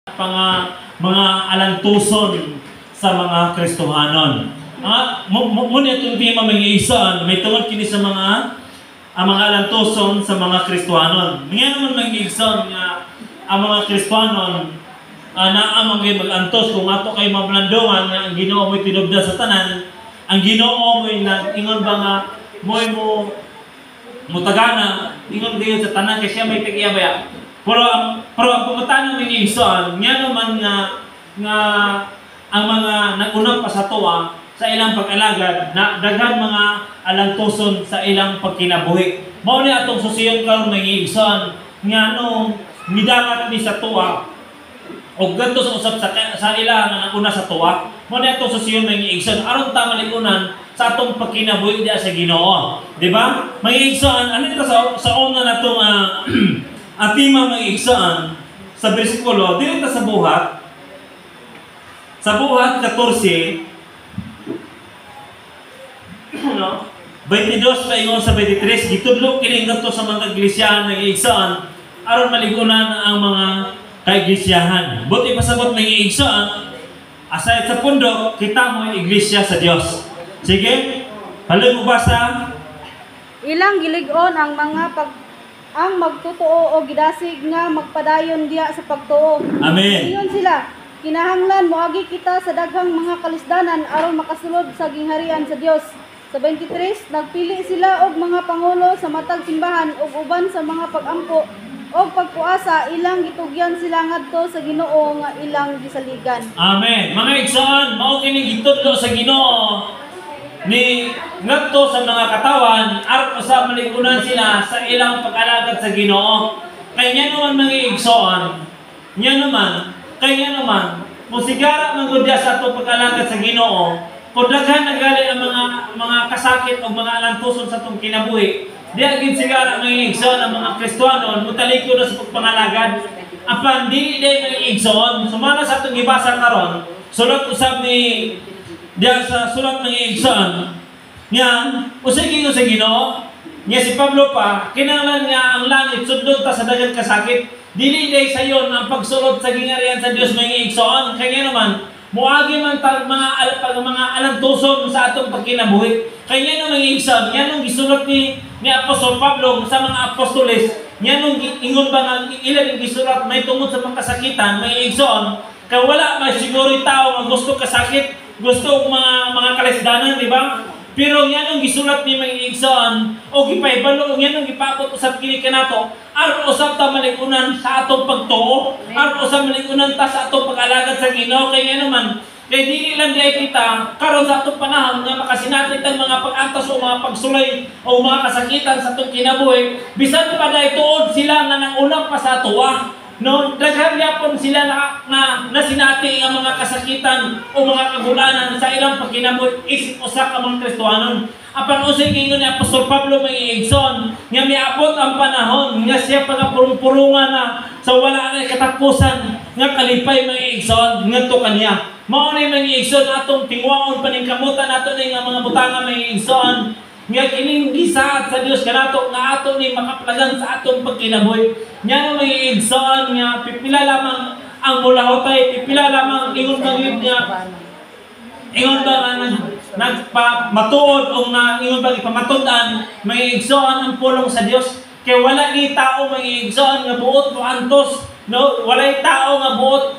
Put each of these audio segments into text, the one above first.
mga alantuson sa mga Kristohanon. Muna itong tema mga isaan, may tungod kini sa mga alantuson sa mga Kristohanon. Ngayon naman mga isaan nga ang mga Kristohanon naamang kayo mag-antos kung ato kayo mablandungan nga ang Ginoo mo'y tinubda sa tanan, ang Ginoo mo'y ingon ba nga mo tagana, ingon kayo sa tanan kasi siya may tig-iyabaya. Pero ang pumatan ng isaan, nga naman nga ang mga nagunang pa sa tuwa sa ilang pag-alagad na daghan mga alantuson sa ilang pagkinabuhi. Mao ni atong susiyon karon mga isaan nga nung midangat ni sa tuwa o ganto sa usap sa ila nga naguna sa tuwa. Mao ni atong susiyon mga isaan aron ta maligunan sa atong pagkinabuhi diya sa Ginoo. Di ba? Mga isaan, ano ito sa una natong atima mga iksaan sa bersikulo, dito sa buhat 14, 22 paingon sa 23, gitudlo kining ngadto sa mga iglesia ng iksaan aron maligunan ang mga kaiglesiyahan. Buti pasabot mga iksaan, aside sa pundo, kita mo ang iglesia sa Dios. Sige, halong ubasa. Ilang gilig-on ang magtutuo o gidasig nga magpadayon diya sa pagtuo. Amen. Iyon sila, kinahanglan moagi kita sa daghang mga kalisdanan aron makasulod sa gingharian sa Dios. Sa 23, nagpili sila og mga pangulo sa matag simbahan ug uban sa mga pagampo og pagpuasa, ilang gitugyan sila ngadto sa Ginoo nga ilang gisaligan. Amen. Mga igsoon, mao kining gitudlo sa Ginoo ni ngadto sa mga katawan aron sa maligunan sila sa ilang pag-alagad sa Ginoo. Kaya naman mga igsoon, kaya naman musigara man gud sa ato pag-alagad sa Ginoo. Kung daghan nagali ang mga kasakit o mga alantuson sa atong kinabuhi, diya gid sigara mga igsoon ang mga Kristohanon mutalikod na sa pagpangalagad. Apan dili mga igsoon, sumala sa atong gibasa karon, sulat usab ni diya sa sulat ng igsoon nga usay kingo sa Ginoo nga si Pablo pa kinahanglan nga ang langit sudlon ta sa daghang kasakit, dili day sayon ang pagsulod sa gingharian sa Dios mga igsoon. Kaya naman muagi man tag mga alantuson sa atong pagkinabuhi. Kaya naman mga igsoon, yan ang gisulat ni Apostol Pablo sa mga apostoles, yan ang ingon ba nga ilang gisulat may tungod sa pagkasakitan mga igsoon. Kaya wala may siguro tao nga gusto kasakit, gusto mga kalisdanan, di ba? Pero yan ang gisulat ni mga igsoon o gipaibalo, yan ang gipakot usab kini kanato aron usab ta maligunan sa atong pagtuo, aron usab maligunan ta sa atong pag-alagad sa Ginoo. Kaya naman kay dili lang diay kita karon sa atong panahon nga makasinati tang mga pag-antos o mga pagsulay o mga kasakitan sa atong kinabuhi, bisan pa dai tuod sila nga nanguna pa sa tuwa. No, daghan gyapon sila na nasinati ang mga kasakitan o mga kagulanan sa ilang pagkinabuhi isip usa ka mga Kristohanon. Apan usay kingon ni Apostol Pablo mga igsoon nga miabot ang panahon nga siya pa nga purong-purungan na sa wala na katapusan nga kalipay mga igsoon ngadto kaniya. Mao ni mga igsoon atong tingwaon paningkamutan nato ni nga mga butanga mga igsoon nga kining gisaad sa Dios kanato nga ato ni makaplagan sa atong pagkinabuhi. Nya mga igsoon nga pipila lamang ang mulahotay, pipila lamang ingon kagid nga ingon ba nagpamatuod o ingon ba ipamatud-an mga igsoon ang pulong sa Dios. Kay wala ni tao mga igsoon nga buot mo antos, no? Walay tao nga buot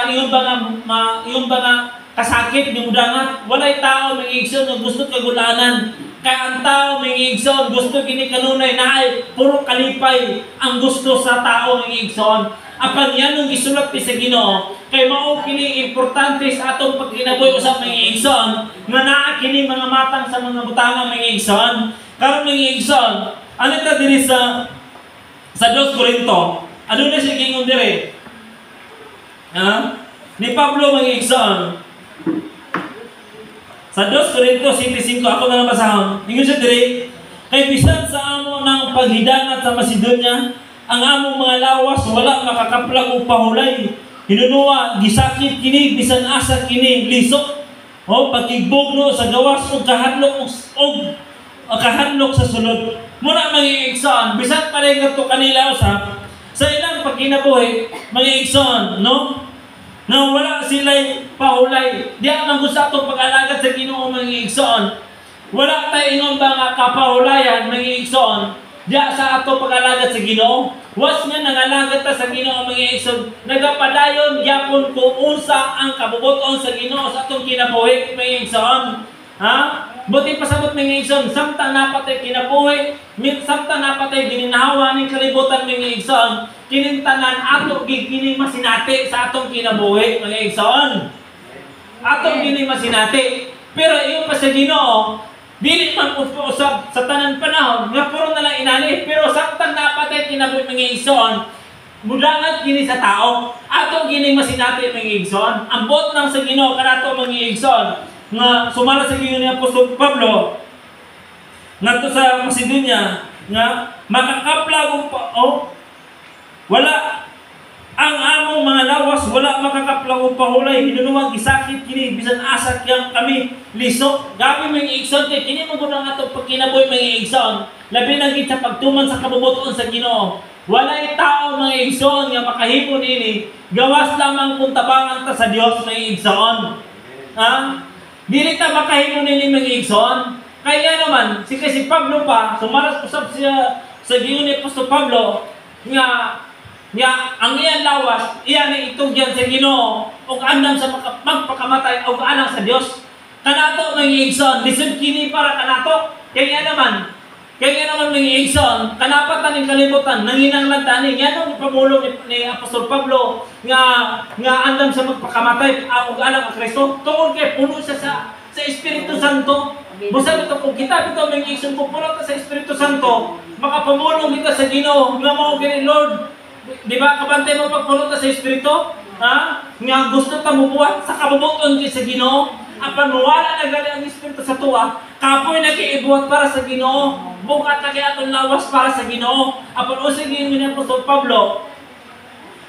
ingon ba nga kasakit ni mudangat. Walay tao mga igsoon nga gusto kagulanan. Kaya ang tao mga igsoon gusto kini kanunay naay puro kalipay ang gusto sa tao mga igsoon. Apan yan ang gisulat sa Ginoo kay mao kini importante sa atong pagkinabuhi usab mga igsoon nga naa kini mga matang sa mga butanga mga igsoon. Karon mga igsoon, ano ta diri sa 2 Korinto? Ano na siya gingon dire? Ni Pablo mga igsoon. Sa 2 Korinto 7:5 ako na basahon. Ingon siya dire, kay bisan sa amo ng paghidangat sa Macedonia, ang among mga lawas wala makakaplag og pahulay. Hinunuwa gisakit kini bisan asa kini lisok. O pagkigbugno sa gawas ug kahadlok sa sulod. Muna mga igsoon, bisan pa rin ngadto kanila usab sa ilang pagkinabuhi, mga igsoon, no? Na wala sila'y pahulay. Di ang gusto itong pag-alagad sa Ginoo, mga igsoon. Wala tayo ingon ba nga kapahulayan, mga igsoon, diya sa ato pag-alagad sa Ginoo. Was nga nangalagad ta sa Ginoo, mga igsoon, nagapadayon yapon kung unsa ang kabubuton sa Ginoo sa atong kinabuhi, mga igsoon. Ha? Buti pasabot mga igsoon, samtang napatay kinabuhi, samtang napatay gininahawa ng kalibutan, mga igsoon, kinintanan ato gigining masinati sa atong kinabuhi, mga igsoon. Atong gining masinati. Pero iyo pa sa Ginoo, dili man usab sa tanan panahon nga puro na lang inani, pero samtang napatay kinabuhi, mga igsoon, mudangat gini sa tao. Atong gining masinati, mga igsoon. Ang bot lang sa Ginoo kanato, mga igsoon, nga sumala sa Ginoo ni Apostol Pablo ngadto sa Macedonia nga makakaplag wala ang among mga lawas, wala makakaplag og pahulay, hinunuwag gisakit kini bisan asa kang kami liso. Gabi mga igsoon, kay kini man gud ang atong pagkinabuhi, mga igsoon, labi na gid sa pagtuman sa kabubuton sa Ginoo. Walay tao, mga igsoon, nga makahimo nini gawas lamang kung tabangan ta sa Dios, mga igsoon. Ha? Dili ta makahimo nini, mga igsoon. Kaya naman si Pablo pa sumaras usab siya sa Ginoo ni Apostol Pablo nga ang iyang lawas iyan ay itugyan sa Ginoo ug andam sa magpakamatay ug anang sa Dios. Kanato, mga igsoon, lisod kini para kanato. Kaya naman mga igsoon, kanapatan ning kalibutan nanginanglan tani ngano ni pamulo ni Apostol Pablo nga andam sa magpakamatay ug anang ang Kristo tungod kay puno siya sa Espiritu Santo. Busa ito kung kita ito mga igsoon, kung puno ka sa Espiritu Santo, makapamulong kita sa Ginoo nga mao kini Lord. Di ba kabantay mo pagpuno ta sa Espiritu? Ha? Nga gusto ta mubuhat sa kabubuton sa Ginoo. Apan wala na gali ang Espiritu sa tuwa, kapoy nakiibuhat para sa Ginoo. Bukat na kaya atong lawas para sa Ginoo. Apan usig ni Apostol Pablo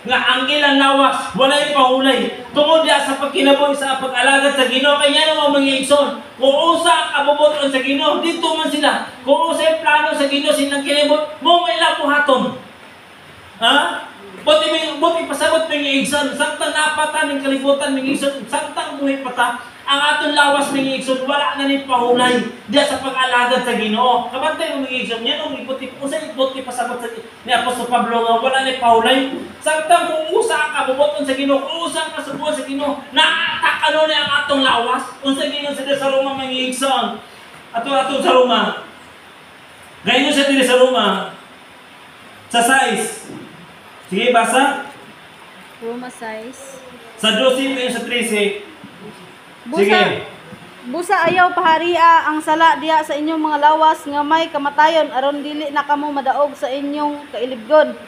nga ang ilang lawas walay pahulay tungod diya sa pagkinabuhi sa pag-alagad sa Ginoo. Kaya naman, mga igsoon, kung usa ang kabubuton sa Ginoo, dito man sila. Kung usa ang plano sa Ginoo silang kilibot, mo may lapuhaton. Ha? Buti pasabot, mga igsoon, samtang napatan ng kalibutan, mga igsoon, samtang buhay pata, ang atong lawas, mga igsoon, wala na ni pahulay diya sa pag-alagad sa Ginoo. Kabantay mo, mga igsoon, yan ang ibuti pasabot sa ni Apostol Pablo nga wala ni pahulay. Samtang kung usa ang kabubuton sa Ginoo, kung usa ang kasubuan sa Ginoo, naatakano ni ang atong lawas. Unsa Ginoo sa Roma, mga igsoon, ato sa Roma. Gayon sa dili sa Roma sa 6. Sige, basa. Roma 6. Sa 12 ngayon sa 13. Sige. Busa ayaw paharia ang sala diya sa inyong mga lawas nga may kamatayon aron dili na kamo madaog sa inyong kailibgon.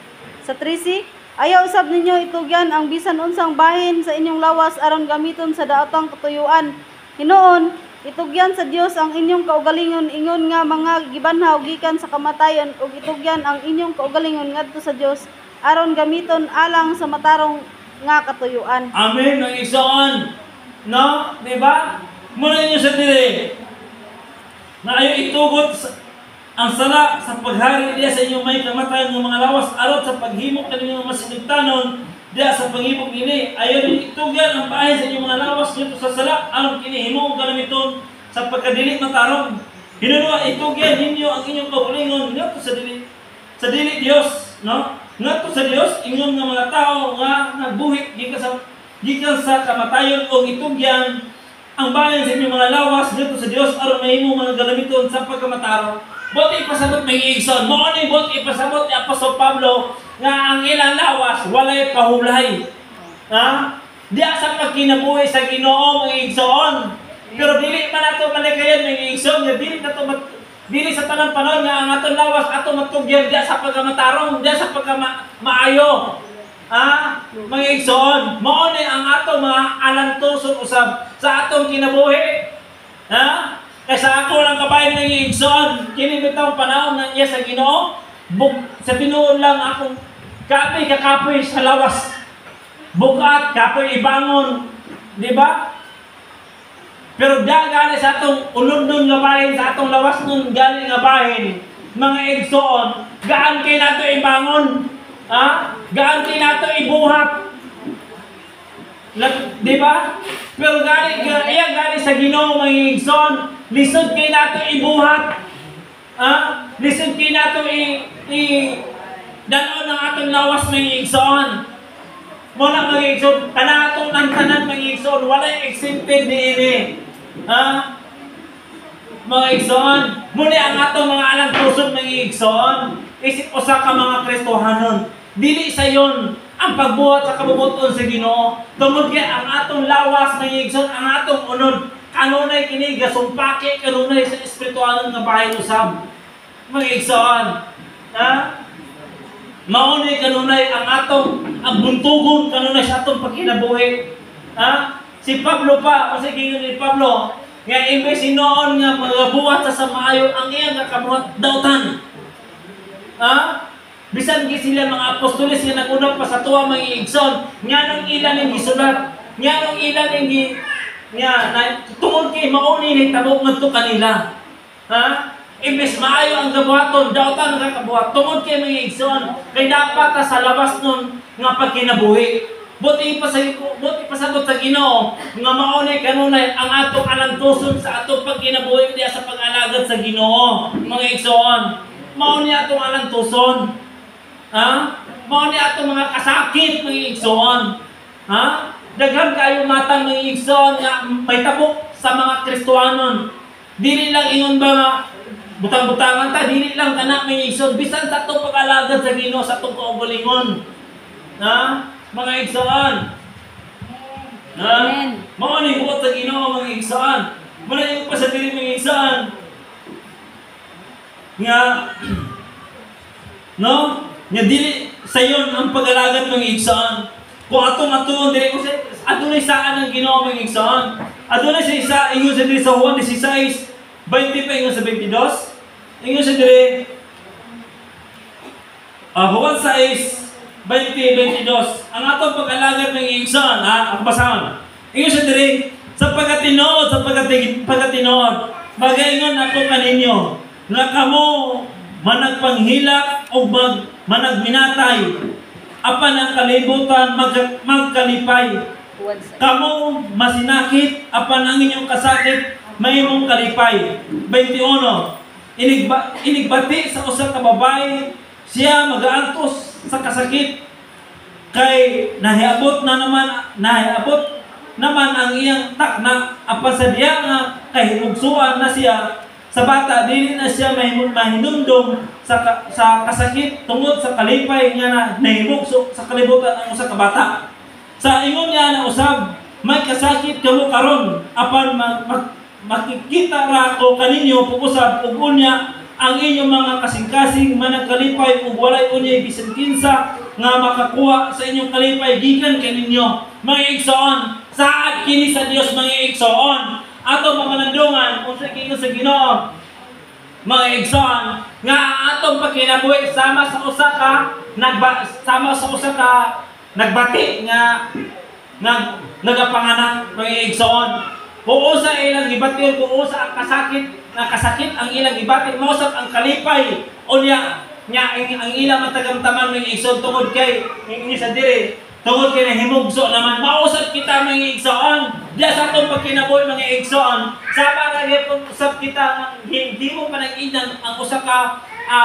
Sa 13, ayaw usab ninyo itugyan ang bisan unsang bahin sa inyong lawas aron gamiton sa daotang katuyuan. Hinuon, itugyan sa Dios ang inyong kaugalingon ingon nga mga gibanhaw gikan sa kamatayon ug itugyan ang inyong kaugalingon ngadto sa Dios aron gamiton alang sa matarong nga katuyuan. Amen, mga igsoon. No? Diba? Muna niyo sa dili. Na ayaw itugot ang sala sa paghari diya sa inyong may kamatayon ng mga lawas aron sa paghimok kaninyong masinigtanon diya sa panghimok ini. Ayaw din itugyan ang bahay sa inyong mga lawas dito sa sala aron kinihimo gamiton sa pagkadili matarong. Hinunuwa itugyan ninyo ang inyong kaugalingon ngadto sa dili Dios, no? Ngadto sa Dios ingon nga mga tao nga nagbuhit gikan sa kamatayon o itugyan ang bayan sa inyong mga lawas dito sa Dios aron mahimo mga galamiton sa pagkamataro. Buti ipasabot, mga igsoon, mo ni buti ipasabot ni Apostol Pablo nga ang ilang lawas walay pahulay. Ha? Diya sa pagkinabuhi sa Ginoo, mga igsoon. Pero dili man nato malikayan, mga igsoon, nga dili sa tanang panahon nga ang atong lawas ato matugyan diya sa pagkamatarong, diya sa pagkamaayo. Mga igsoon, mao ni ang ato mga alantoson usab sa atong kinabuhi. Ha? Kaysa ako lang kabayan, mga igsoon, kini bitong panahon na iya sa Ginoo, sa tinuod lang akong kakapoy sa lawas. Bukat, kapoy ibangon, di ba? Pero gali sa atong ulod nun nga bahin, sa atong lawas nun gali nga bahin, mga igsoon, gaan kay nato ibangon. Gaan kay nato ibuhat. Di ba? Pero gani sa Ginoo mga igsoon, lisod kay nato ibuhat. Lisod kay nato danaw ng atong lawas mga igsoon. Muna mga igsoon, kanatong ng tanan mga igsoon, walay exempted niini. Mga igsoon, muna ang atong mga alang pusod mga igsoon, isip usa ka mga Kristohanon. Dili sa yon ang pagbuhat sa kabubuton sa Ginoo. Tungod kay ang atong lawas mga igsoon, ang atong unod, kanunay kini gasumpake kanunay sa espiritualon nga bahay usab. Mga igsoon, maunay kanunay ang buntugon kanunay sa atong pagkinabuhi. Si Pablo pa, kasi gingon ni Pablo, nga imbes noon nga magabuhat sa maayo ang iyang kabuhat dautan. Bisan gi sila mga apostoles nga nag-una pa sa tuwa mga igsoon, nga nang ilan ning gisulat, nga nang ilan ning tungod kay mauni ni tabok ngadto kanila. Imbes maayo ang gabuhaton, dautan nga kabuhat. Tungod kay mga igsoon, kay dapat sa labas nun nga pagkinabuhi. Buti pasabot sa Ginoo nga maunay kanunay ang atong alantuson sa atong pagkinabuhi diya sa pag-alagad sa Ginoo. Mga igsoon, maunay atong alantuson. Maunay atong mga kasakit mga igsoon. Daghan kayo matang mga igsoon nga may tabok sa mga Kristohanon. Dili lang ingon ba nga butang-butangan ta, dili lang kana mga igsoon, bisan sa atong pag-alagad sa Ginoo sa atong kaugalingon. Mga igsoon. Maunay buot sa Ginoo mga igsoon. Malayo pa sa dili mga igsoon. Nga nga dili sayon ang pag-alagad mga igsoon. Kung atong dili ko adunay saan ang Ginoo mga igsoon. Adunay sa isa ingon sa diri sa Juan 16 20 pa ingon sa 22. Ingon sa diri Juan 6 20-22. Ang atong pag-alagad ng igsoon, ang basahon. Ingon sa diri, sa pagkatinood, magaingon ako kaninyo, nga kamo managpanghilak o managminatay, apan ang kalibutan magkalipay. Kamo masinakit, apan ang inyong kasakit, mahimong kalipay. 21. Inigbati sa usa ka babae, siya mag-aantos sa kasakit kay nahiabot naman ang iyang takna apan sa diya nga kahimugsuan na siya sa bata, dili na siya mahinumdum sa kasakit tungod sa kalipay nga na nahimugso sa kalibutan ang usa ka bata. Sa ingon niya na usab, may kasakit kamo karon apan makikita ra ko kaninyo pag-usab ug unya ang inyong mga kasing-kasing managkalipay ug walay unyay bisan kinsa nga makakuha sa inyong kalipay gikan kaninyo. Mga igsoon, saad kini sa Dios mga igsoon. Ato mamanandungan unsa kini sa Ginoo. Mga igsoon, nga atong pagkinabuhi sama sa usa ka nagbati nga nagapanganak mga igsoon. Kung usa ilang gibati kung usa ang kasakit ang ilang gibati mausap ang kalipay unya ang ilang matagamtaman mga igsoon tungod kay ini sa diri tungod kay nahimugso naman mausap kita mga igsoon diya sa atong pagkinabuhi mga igsoon sama ra gyud usap kita hindi mo pa nag-inan ang usa ka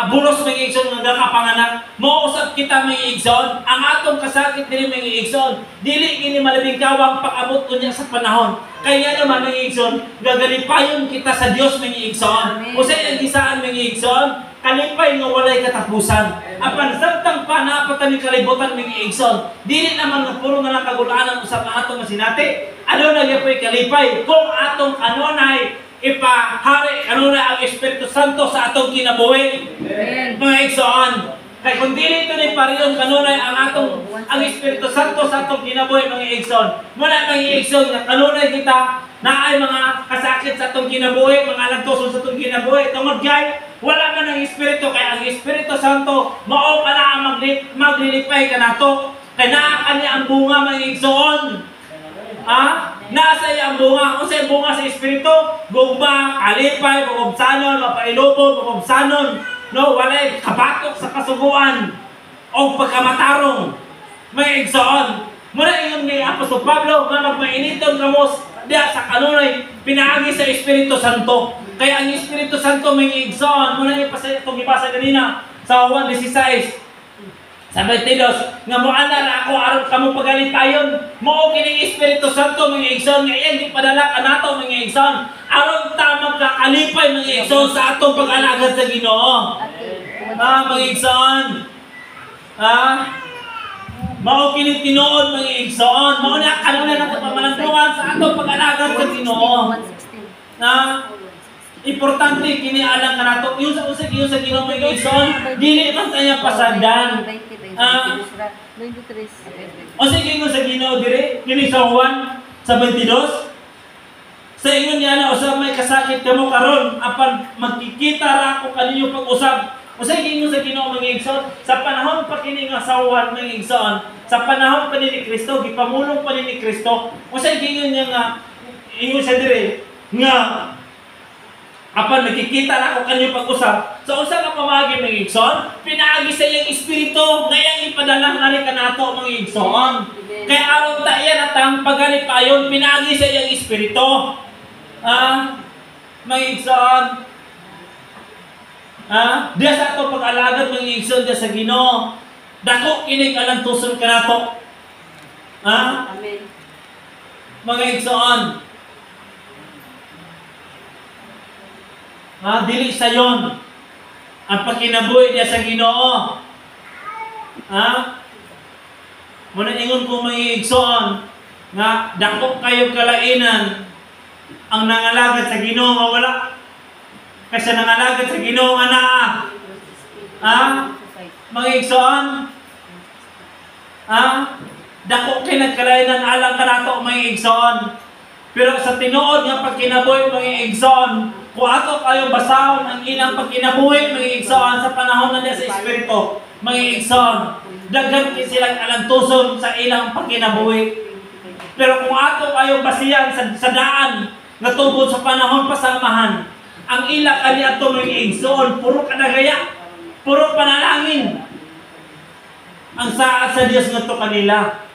bulos mga igsoon nga nakapanganak mausap kita mga igsoon ang atong kasakit diri mga igsoon dili kini malabing kawang pag-abot unya sa panahon kaya naman mga igsoon gagalipayon kita sa Dios mga igsoon usay ang gisaan mga igsoon kalipay nga walay katapusan apan samtang panapatan ni kalibutan mga igsoon dili naman nga puro nga lang kagulaanan usab ang atong masinati ano na gyapon kalipay kung atong kanunay ipahari kanunay ang Espiritu Santo sa atong kinabuhi. Mga igsoon kay kung dili ito ni pariyon kanunay ang Espiritu Santo sa atong kinabuhi mga igsoon muna mga igsoon nga kanunay kita na ay mga kasakit sa atong kinabuhi mga lantoson sa atong kinabuhi tungod kay wala man ang Espiritu kay ang Espiritu Santo mao pala ang maglilipay kanato kay naa kani ang bunga mga igsoon. Nasa ang bunga. Kung sa bunga sa Espiritu, gugma, kalipay, bukobsanon, mapailupon, bukobsanon, walay kabatok sa kasuguan. o pagkamatarong. Mga igsoon, muna ingon kay Apostol Pablo nga magmainiton kamos diya sa kanunay pinaagi sa Espiritu Santo. Kaya ang Espiritu Santo may igsoon, muna itong ibasa kanina sa Juan 16. Sa 22, nga moana na ako aron kamo pagalipayon. Mao kining Espiritu Santo mga igsoon nga iyang gipadala kanato mga igsoon aron ta magkakalipay mga igsoon sa atong pag-alagad sa Ginoo. Mga igsoon. Mao kini tinuod mga igsoon. Mao na kanunay nato pamalandungan sa atong pag-alagad sa Ginoo. Importante kini alang kanato yung sa Ginoo mga igsoon, dili man tayo pasandan. 23. O sige ingon sa Ginoo dire, kini sa Juan sa 22. Sa ingon niya na usab may kasakit kamo karon apan magkikita ra ako kaninyo pag-usab. O sige ingon sa Ginoo mga igsoon, sa panahon pa kini nga sa Juan mga igsoon, sa panahon pa ni Kristo, gipamulong pa ni Kristo. O sige ingon niya nga ingon sa dire nga apan nakikita na ako kanyo pag-usap. So, usa ka pamagi mga igsoon, pinaagi sa iyang espiritu, ngayang ipadala nga rin ka nato mga igsoon. Kaya aron ta iyan at ang pagalipayon, pinaagi sa iyang espiritu. Mga igsoon, diya sa ato pag-alagad mga igsoon diya sa Ginoo, dako kinig alang tuson ka nato. Amen. Mga igsoon, dili sayon ang pagkinabuhi niya sa Ginoo. Muna ingon ko mga igsoon nga dako kayo kalainan ang nangalagad sa Ginoo nga wala kasi nangalagad sa Ginoo nga naa. Mga igsoon, dako kay nagkalainan alang kanato mga igsoon. Pero sa tinuod nga pagkinabuhi mga igsoon, kung ato kayong basahon ang ilang pagkinabuhi mga igsoon sa panahon na niya sa Espiritu, mga igsoon, daghan silang alantuson sa ilang pagkinabuhi. Pero kung ato kayong basihan sa daan na tubod sa panahon pasamahan, ang ilang kaniadto mga igsoon, puro kanagaya, puro panalangin. Ang saad sa Dios ngadto kanila.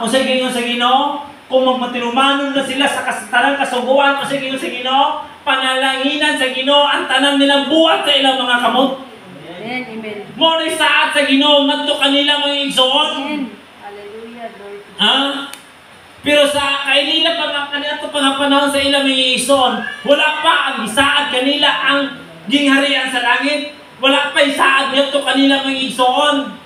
O sige nga sa Ginoo, kung magmatinumanon na sila sa tanang kasuguan o sa Ginoo, panalanginan sa Ginoo ang tanan nilang buhat sa ilang mga kamot. Amen. Amen. Mo ni saad sa Ginoo ngadto kanila mga igsoon. Hallelujah. Lord. Pero sa kailila pa kaniadto pa panahon sa ilang mga igsoon, wala pa ang isaad kanila ang gingharian sa langit. Wala pa isaad ngadto kanila mga igsoon.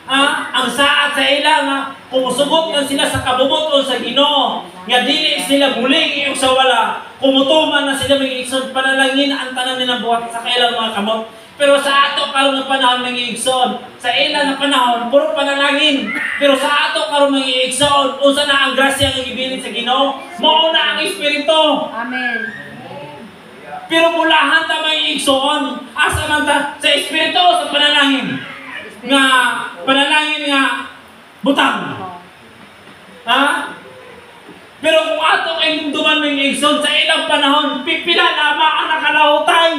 Ang saad sa ila nga kumusugot na sila sa kabubuton sa Ginoo nga dili sila muling iyong sa wala kumutuman na sila mga igsoon panalangin ang tanan nilang buhat sa kailang mga kamot. Pero sa ato karon nga panahon mga igsoon, sa ila nga panahon puro panalangin. Pero sa ato karon mga igsoon, unsa na ang grasya nga gibilin sa Ginoo? Mao na ang Espiritu. Amen. Pero mulahan ta mga igsoon, asa man ta sa Espiritu o sa panalangin? Nga panalangin nga butang. Pero kung ato kay nunduman ng igsoon sa ilang panahon, pipila lamang ang nakalahutay.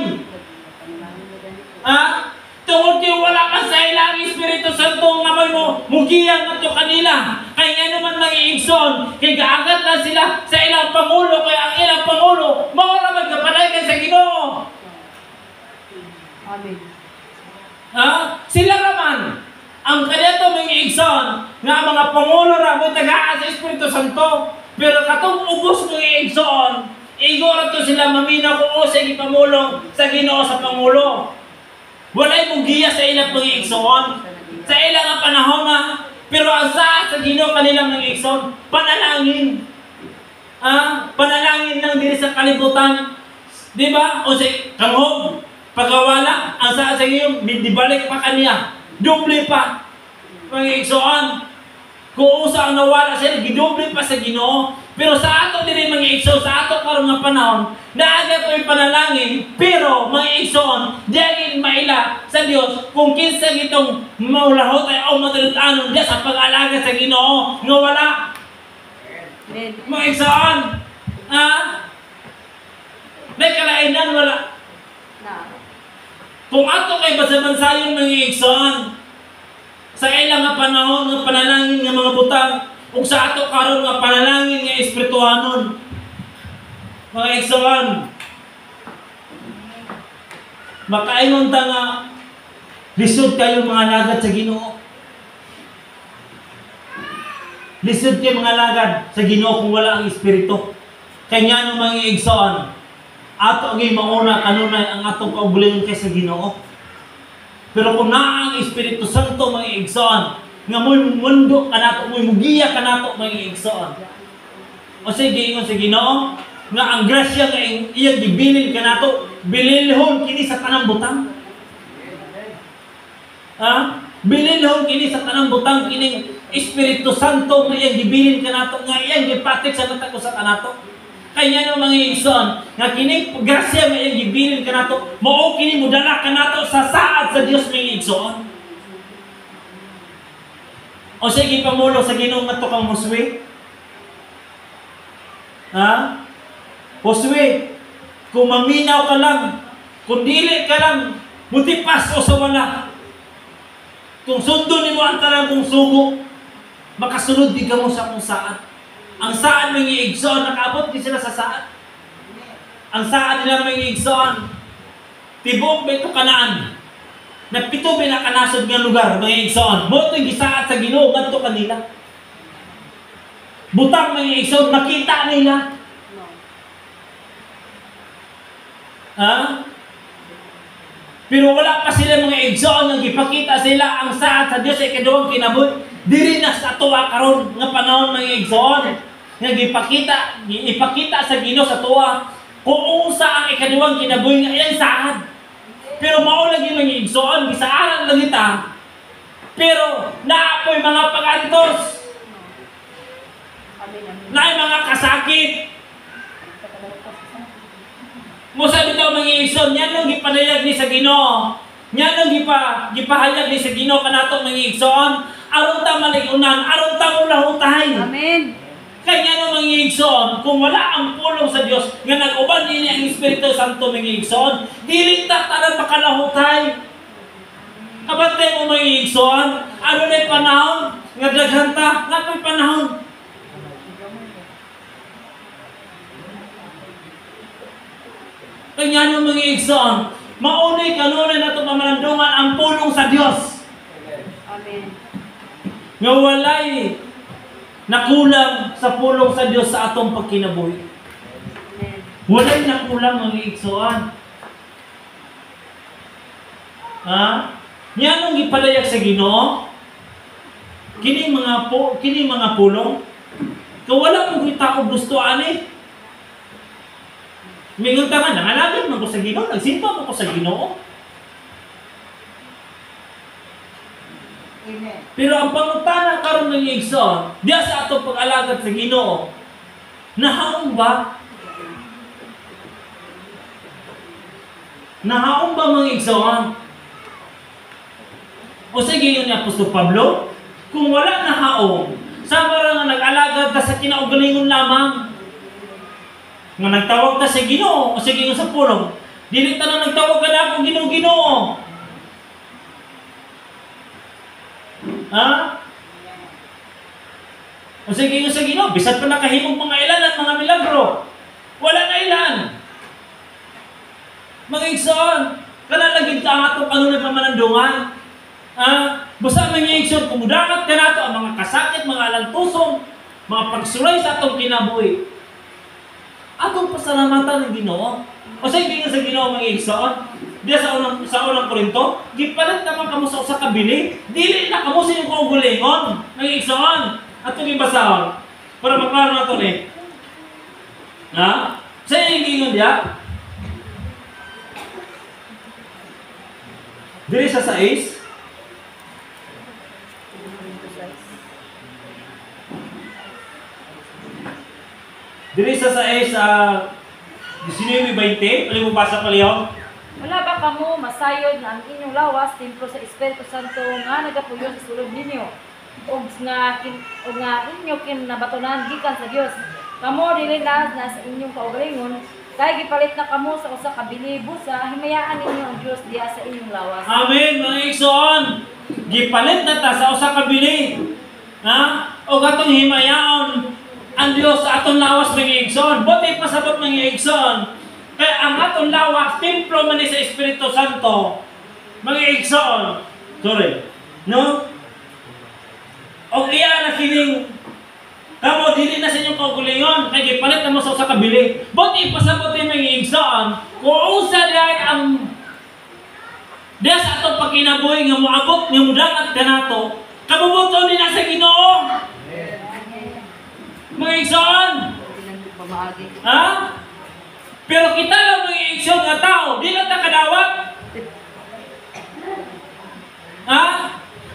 Tungod kay wala pa sa ilang Espiritu Santo nga mugiyan ngadto kanila. Kay nga naman mga igsoon, kay gaagat na sila sa ilang pangulo, kay ang ilang pangulo mao ra magkapadayon sa Ginoo. Amen. Sila raman ang kaniadto mga igsoon nga mga pangulo ra mo tagaan sa Espiritu Santo. Pero katong ubos mga igsoon, igor to sila maminaw ko sa gipamulong sa Ginoo sa pangulo. Walay mugiya sa ilang mga igsoon sa ilang nga panahon pero ang sa Ginoo kanilang mga igsoon panalangin. Panalangin lang diri sa kalibutan. Di ba? O sa kanghog pagkawala, ang sa iyo, dibalik pa kaniya. Doble pa. Mga igsoon. Kung usa ang nawala siya, gidoble pa sa Ginoo. Pero sa ato din mga igsoon, sa ato karong nga panahon, naaga ko yung panalangin, pero mga igsoon, diyan maila sa Dios kung kinsa gitong maulahot ay o madalutanon diya sa pag-alaga sa Ginoo nga wala. Mga igsoon, may kalainan wala. Kung ato kay basa-bansayon mga igsoon, Sa ilang nga panahon nga panalangin nga mga butang ug sa ato karon nga panalangin nga espirituhanon. Mga igsoon, makaingon ta nga lisod kayo mga lagad sa Ginoo. Lisod kayo mga lagad sa Ginoo kung wala ang espiritu. Kanya no mga igsoon, ato ang mauna kanunay ang atong kaugalingon kay sa Ginoo. Pero kung naa ang Espiritu Santo mga igsoon, nga mo'y mundo kanato, mo'y mugiya kanato mga igsoon. O sige, ingon sa Ginoo, nga ang grasya nga iyang gibilin kanato, bililhon kini sa tanang butang. Ha? Bililhon kini sa tanang butang, kining Espiritu Santo nga iyang gibilin kanato, nga iyang gipatik sa mata ko sa kanato. Kaya no mga igsoon, nga kining grasya nga iyang gibilin kanato, mao kini mudala kanato sa saad sa Dios mga igsoon. O sige pamulo sa Ginoo ngadto kang Josue. Ha? Josue, kung maminaw ka lang, kung dili ka lang, mutipas o sa wala. Kung sundo nimo ang talang kong sugo, makasunod di ka mo sa kung saan. Ang saan mga igsoon, nakaabot di sila sa saan. Ang saan nila mga igsoon, tibok ba ito Kanaan? Napito ba nakanasod nga lugar mga igsoon? Mo ito'y gisaad sa Ginoo, ganito kanila. Butang mga igsoon, nakita nila. Ha? Pero wala pa sila mga igsoon nga gipakita sila ang saad sa Dios ay kaduhang kinabuhi. Diri na sa tuwa karon nga panahon mga igsoon nga ipakita sa Ginoo sa tuwa kung unsa ang ikaduhang kinabuhi nga iyang saad. Pero mao lagi mga igsoon gisaaran lang ita. Pero naapoy mga pag-antos. Naay mga kasakit. Mo sabi daw mga igsoon, yan lang gipanayag ni sa Ginoo. Yan lang gipahayag ni sa Ginoo kanato mga igsoon. Aron ta maligunan, aron ta ulahutay. Amen. Kaya no mga igsoon, kung wala ang pulong sa Dios nga nag-uban ini ang Espiritu Santo mga igsoon, dili ta tanan makalahutay. Kabantay mo mga igsoon, ano na panahon nga daghan ta, nga panahon. Kaya no mga igsoon, maunay kanunay nato pamalandungan ang pulong sa Dios. Amen. Nga walay nakulang sa pulong sa Dios sa atong pagkinabuhi. Walay nakulang mga igsoon. Ha? Yan ang gipalayag sa Ginoo. Kini mga pulong. Kung wala mong tao gusto ani. Mingon ta nga nangalagad man ko sa Ginoo, nagsimba man ko sa Ginoo. Amen. Pero ang pangutana karon ng igsoon, diya sa atong pag-alagad sa Ginoo, nahaon ba? Nahaon ba mga igsoon? O sige yun ni Apostol Pablo, kung wala nahaon, sama ra nga nag-alagad ka sa kinaugalingon lamang. Nga nagtawag ta sa Ginoo, o sige yun sa pulong, dili ta na nagtawag ka na akong Ginoo. Ha? O sige yung sa Ginoo, bisan pa nakahimong mga ilan at mga milagro. Wala na ilan. Mga igsoon, kalalagid ka ang atong kanunay pamanandungan. Ha? Basta mga igsoon, kumudakat ka nato ang mga kasakit, mga alantusong, mga pagsulay sa atong kinabuhi. Atong pasalamatan ng Ginoo. O sige yung sa Ginoo mga igsoon, diya sa unang Korinto, gipalit naman kamo sa usa ka bili, dili na kamo sa inyong kaugalingon, mga igsoon. Ato gibasahon para maklaro nato ni. Ha? Sa inyong gingon diya? Dili sa 6. Dili sa 6 19:20, ali mo basa paliho. Wala ba kamo masayod na ang inyong lawas templo sa Espiritu Santo nga nagapuyo sa sulod ninyo ug nga inyo kinabatunan gikan sa Dios. Kamo dili na sa inyong kaugalingon kay gipalit na kamo sa usa ka bilibo sa himayaan ninyo ang Dios diya sa inyong lawas. Amen mga igsoon. Gipalit na ta sa usa ka bili. Ha? O gatong himayaon ang Dios sa atong lawas mga igsoon. Buti pasabot mga igsoon. Kaya ang atong lawas templo man ni sa Espiritu Santo. Mga igsoon. Sorry. No? O iya na kining kamo dili na sa inyong kaugalingon kay gipalit na mo sa usa ka bili. Buti pasabot mga igsoon. Kung usa diay ang diya sa atong pagkinabuhi nga moabot nga mudagat kanato, kabubuton din na sa Ginoo. Mga igsoon. Ha? Pero kita lang mga igsoon nga tao, di lang ta kadawat. Ha?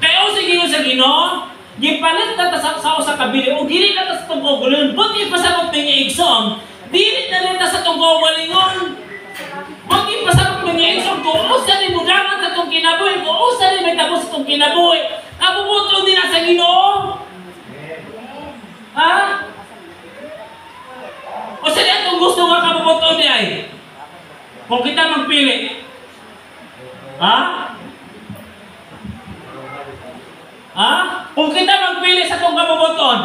Kaya o sige sa Ginoo, gipalit na ta sa usa ka bili o dili na ta sa tong kaugalingon. Buti pasabot mga igsoon, dili na ta sa tong kaugalingon. Bakit pasabot mga igsoon kung usa ni mudangan sa itong kinabuhi, kung usa ni may tapos sa itong kinabuhi, kabubuton din na sa Ginoo. Ha? O sa niya itong gusto nga kabubuton di ay? Kung kita magpili. Ha? Ha? Kung kita magpili sa itong kabubuton.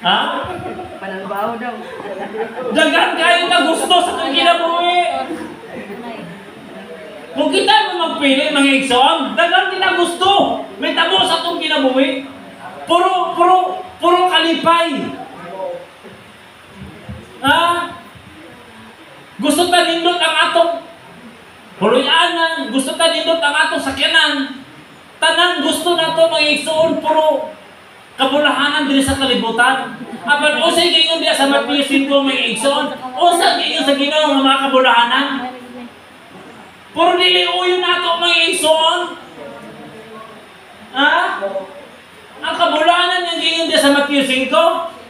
Ha? Panalbaho daw. Dagan kayo na gusto sa itong kinabuhi. Kung kita mo magpili, mga igsoon, dagan din na gusto. May tabo sa itong kinabuhi. Puro kalipay. Ha? Gusto ta nindot ang atong puluyanan, gusto ta nindot ang atong sakyanan. Tanang gusto na ito, mga igsoon, puro kabulahanan din sa kalibutan. Apan usay gayon diya sa Matthew 5 mga igsoon. Usa gayon sa Ginoo nga mga kabulahanan. Puro dili uyo nato mga igsoon. Ha? Ang kabulahanan nga gayon diya sa Matthew 5,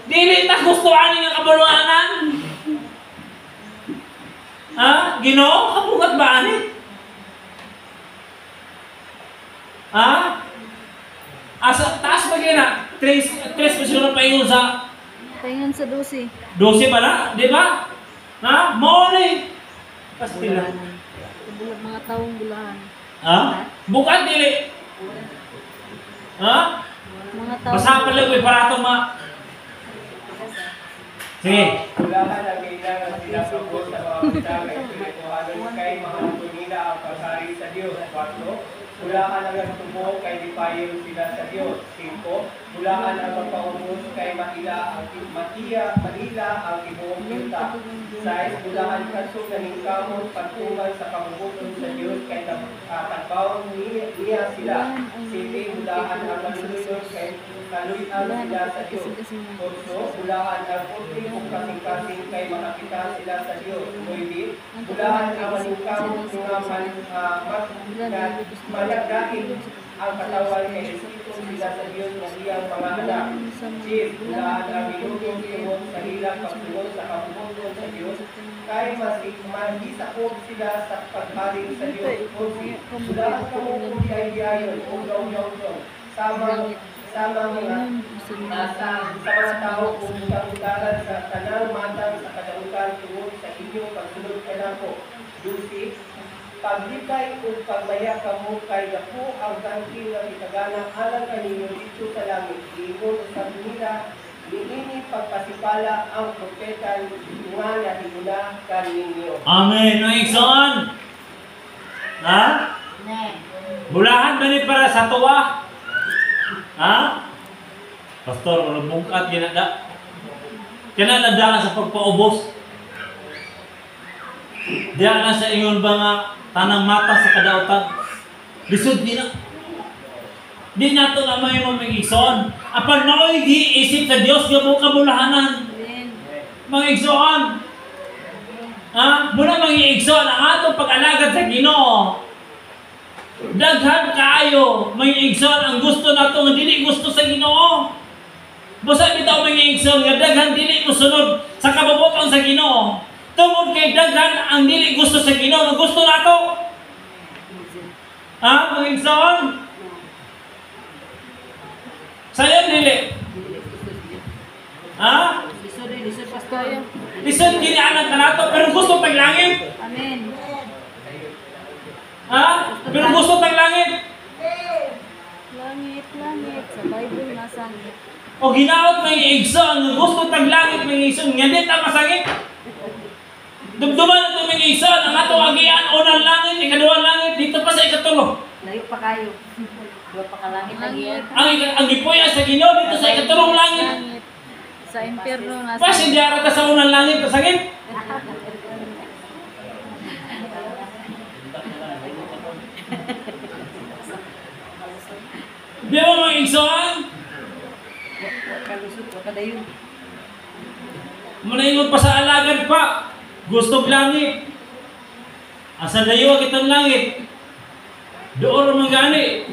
dili ta gusto ani nga kabulahanan. Ha? Ginoo, kabugat ba ani? Ha? Asa taas ba kaya na? Tres pa paingon sa Paingon sa 12. 12 pala, di ba? Ha? Mauli. Pastila. Mga taong bulahan. Ha? Bukan dili. Ha? Mga taong Basta pala ko para itong Sige. Kulahan ang kailangan sinasabot sa mga pitang ay pinituhanan kay mga tunila ang pasari sa Diyos. 4. Kulahan ang nagtubo kay dipayon sila sa Diyos. 5. Kulahan ang magpaubos kay Manila ang ibuong yuta. 6. Kulahan kaso kaningkamon pagtungan sa kamubuton sa Diyos kay tagpawang niya sila. 7. Kulahan ang malulunod kay kaluyan sila sa Diyos. 8. Kulahan ang puti kung kasing-kasing kay makakita sila sa Diyos. 9. Kulahan ang maningkamon nga malagdain ang katawan kay Espiritu sila sa Diyos ng iyang mga anak. 10. Kulahan ang minutong tungod sa hilang pagtungod sa kamubuton sa Diyos kay masisakop sila sa pagbaling sa Diyos. 11. Kulahan ka mo kung diayon o gaw-gaw sa mga tao kung butang-butangan sa tanang matang sa kadautan tungod sa inyong pagsunod kanako. 12. Paglipay o pagmaya kamo kay dako ang tangking nga itagana alang kaninyo dito sa langit. Ingon sa nila, niini pagpasipala ang propeta nga nahigula kaninyo. Amen. Mga igsoon. Ha? Bulahan ba ni para sa tuwa? Ha? Pastor, wala bungkat ginada. Kinaladalan sa pagpaubos. Diyan na sa ingon ba nga tanang mata sa kadautan. Lisod di na. Di na ito na may mamigison. Apan mao'y di isip sa Diyos nga mo kabulahanan. Mga igsoon. Ha? Muna mga igsoon, ang atong pag-alagad sa Ginoo. Daghan kaayo, mga igsoon, ang gusto na ito, nga dili gusto sa Ginoo. Basta bitaw mga igsoon, nga daghan dili mo sunod sa kababutan sa Ginoo. Tungod kay daghan ang dili gusto sa Ginoo, gusto nato. Ha, mga igsoon? Sayon dili. Ha? Lisod pastor. Lisod kini anak kanato pero gusto paglangit. Amen. Ha? Pero gusto paglangit. Langit, langit, sa Bible nasangit. O ginaot may igsoon, nga gusto taglangit may igsoon, nga di ta masangit. Dumduman ito may igsoon, ang atong agian, unang langit, ikaduhang langit, dito pa sa ikatulo. Layo pa kayo. Dua pa ka langit lagi yan. Ang gipuya sa Ginoo dito sa ikatulong langit. Langit. Sa impyerno nasangit. Pasin diara ta sa unang langit, masangit. Di ba mga igsoon? Kalusot, wala dayon. Manaingon pa sa alagad pa. Gustog langit. Asa dayo kitang langit. Doon naman gani.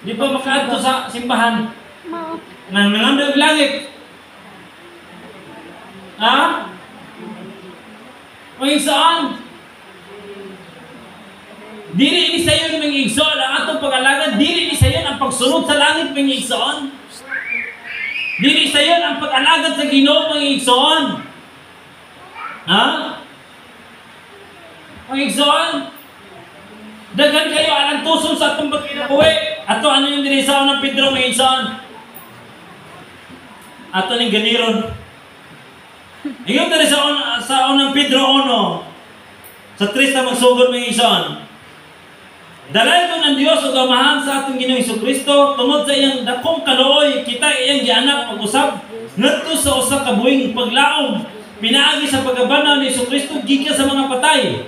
Di ba makaadto sa simbahan? Mao. Nang nangamdag langit. Ha? Mga igsoon. Dili ni sayon mga igsoon ang atong pag-alagad. Dili ni sayon ang pagsunod sa langit mga igsoon. Dili sayon ang pag-alagad sa Ginoo mga igsoon. Ha? Mga igsoon. Daghan kayo alang tuson sa atong pagkinabuhi. Ato ano yung diri sa unang Pedro mga igsoon? Ato ning ganiron. Ingon diri sa unang Pedro 1. Sa 3 na magsugod mga igsoon. Dalay ko ng Diyos o gamahan sa atong Ginoong Jesucristo tungod sa iyang dakong kaluoy kita iyang gianak pag-usab ngadto sa usa ka buhing paglaom pinaagi sa pagabanaw ni Jesucristo gikan sa mga patay.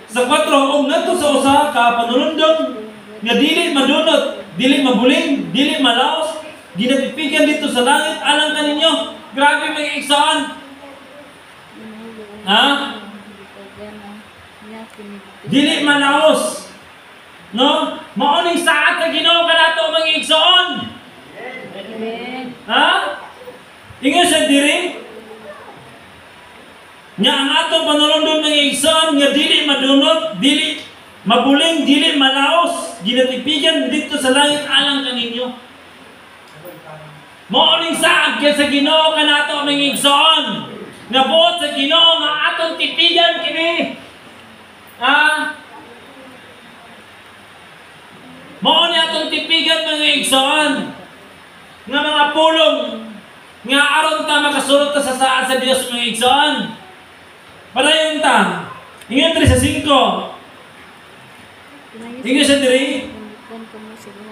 Sa 4 og ngadto sa usa ka panulundon nga dili madunot, dili mabuling, dili malaos, ginapipigan dito sa langit alang kaninyo. Grabe mga igsoon. Ha? Dili malaos. No? Maoning saat na Ginoo kanato mga igsoon. Amen. Ha? Ingon sa diri. Nga ang atong panulundon mga igsoon nga dili madunot, dili mabuling, dili malaos, ginatipigan dito sa langit alang kaninyo. Maoning saat kay sa Ginoo kanato mga igsoon. Nga buot sa Ginoo nga atong tipigan kini. Ha? Mao ni atong tipigan mga igsoon nga mga pulong nga aron ta makasulot ta sa saad sa Dios mga igsoon. Padayon ta. Ingon diri sa 5. Ingon sa diri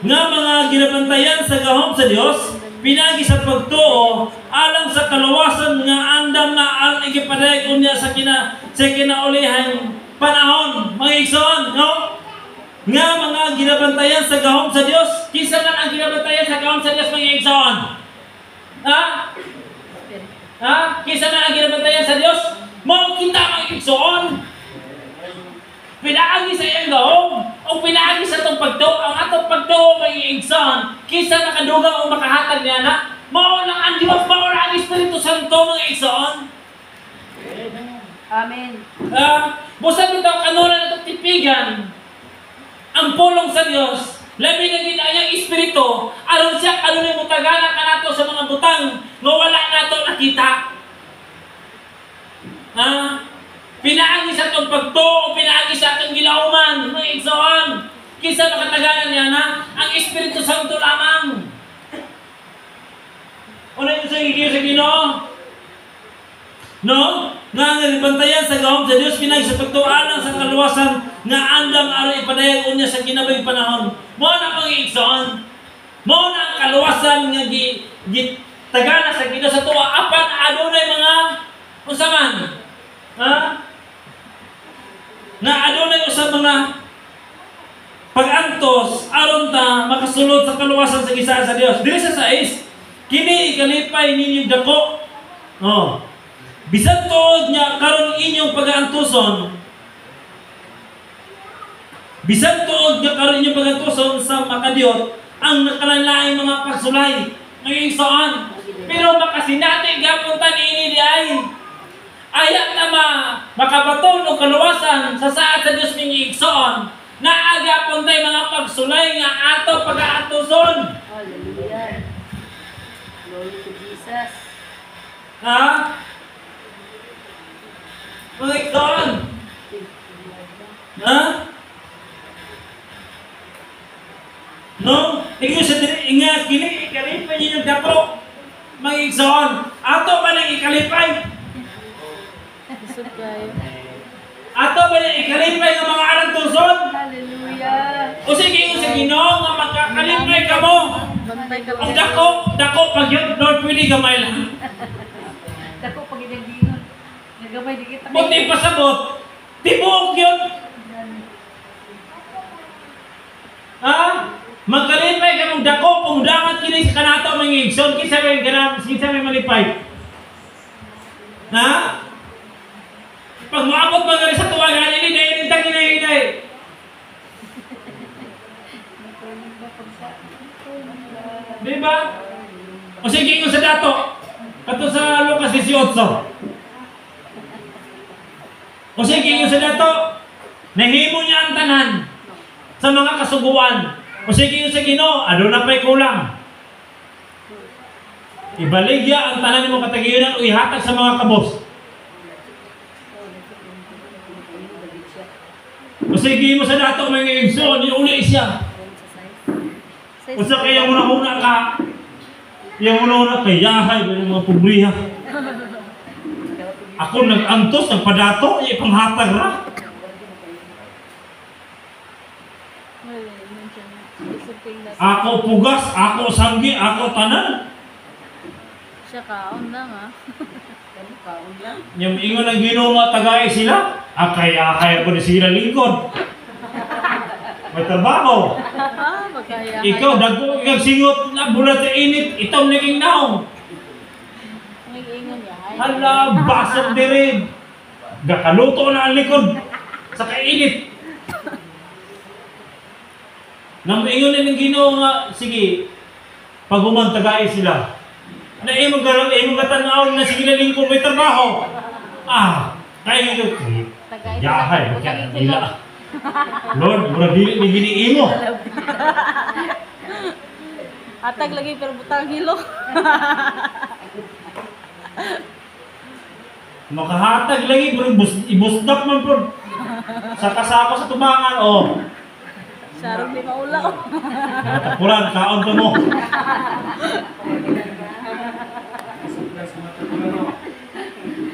nga mga ginabantayan sa gahom sa Dios pinagi sa pagtuo alang sa kaluwasan nga andam na ang igipadayag unya sa kinaulihan panahon mga igsoon, no? Nga mga ginabantayan sa gahom sa Dios. Kisa man ang ginabantayan sa gahom sa Dios mga igsoon? Ha? Ha? Kisa man ang ginabantayan sa Dios? Mao kita mga igsoon. Pinaagi sa iyang gahom o pinaagi sa itong pagtuo. Ang atong pagtuo mga igsoon. Kisa nakadugang o makahatag niya na. Mao lang ang Dios, mao lang ang Espiritu Santo mga igsoon. Amen. Busa nito kanulan itong tipigan. Ang pulong sa Dios, labi na din ang Espiritu, aron siya kanunay mo tagana kanato sa mga butang nga wala nato nakita. Ha? Pinaagi sa itong pagtuo, pinaagi sa atong gilauman, mga igsoon. Kisa makataganan niya na ang Espiritu Santo lamang. Ano yung sa Ginoo? No? Nga bantayan sa gahom sa Dios pinag sa pagtuanan sa kaluwasan nga andam aron ipadayag unya sa kinabay panahon. Mao na mga igsoon. Mao na ang kaluwasan nga tagana sa Ginoo sa tuwa apan adunay mga unsa man. Ha? Na adunay usa mga pag-antos aron ta makasulod sa kaluwasan sa gisaan sa Dios. Diri sa 6, kini ikalipay ninyo dako. Oh. Bisan tuod niya karon inyong pag-aantuson. Bisan tuod niya karon inyong pag-aantuson sa makadiyot ang nakalanlaing mga pagsulay ng igsoon. Pero makasinati gapon ta niini di ay. Ayak na makabaton o kaluwasan sa saad sa Dios ning igsoon. Naagapon tay mga pagsulay nga ato pag-aantuson. Hallelujah. Glory to Jesus. Ha? Mga igsoon. Ha? No? Inyo sa diri ingat kini ikalipay ninyo dako. Mga igsoon, ato ba nang ikalipay? Isod kayo. Ato ba nang ikalipay ng mga anak tuson? Hallelujah. O sige inyo sa Ginoo nga magkakalipay ka mo. Bantay ka Ang lang. dako pag yun, Lord, pwede gamay lang. Dako pag ginagdingon. Nagamay di kita. Buti pasabot, tibuok yun. Ha? Magkalipay ka mong dako, kung dapat kini sa kanato mga igsoon, kinsa may malipay. Ha? Pag maabot ba sa tuwagan, ini dahil hinay. Di ba? O sige ko sa dato. Kato sa Lucas 18. O sige ko sa dato. Nahimo niya ang tanan sa mga kasuguan. O sige sa Ginoo, ano na pa'y kulang. Ibaligya ang tanan mo katagiyonan o ihatag sa mga kabos. O sige mo sa dato mga igsoon, iuli siya. O sa kaya muna ka, yung muna kayahay, yung mga pubriha. Ako nag-antos, nagpadato, ipanghatag ra. Isod kayo na. Ako pugas, ako sanggi, ako tanan. Siya kaon lang ha. Yung ingon ng Ginoo nga tagay sila, akay-akay ko na sila lingkod. May trabaho. Magkaya. Ikaw, dagko ikaw singot na bulat sa init, itaw naging naong. Ang ingon niya. Hala, basag din. Gakaluto na ang likod sa kainit. Nang ingon na ng Ginoo nga, sige, pag tagay sila. Na imong katanaw na sige na lingkod may trabaho. Kaya ito. Yahay, kaya nila. Lord, mura dili ni giniimo. Atag lagi pero butang hilo. Makahatag lagi pero ibusdak man po. Sa kasako sa tubangan Sarong di maulaw. Tapuran kaon ka mo.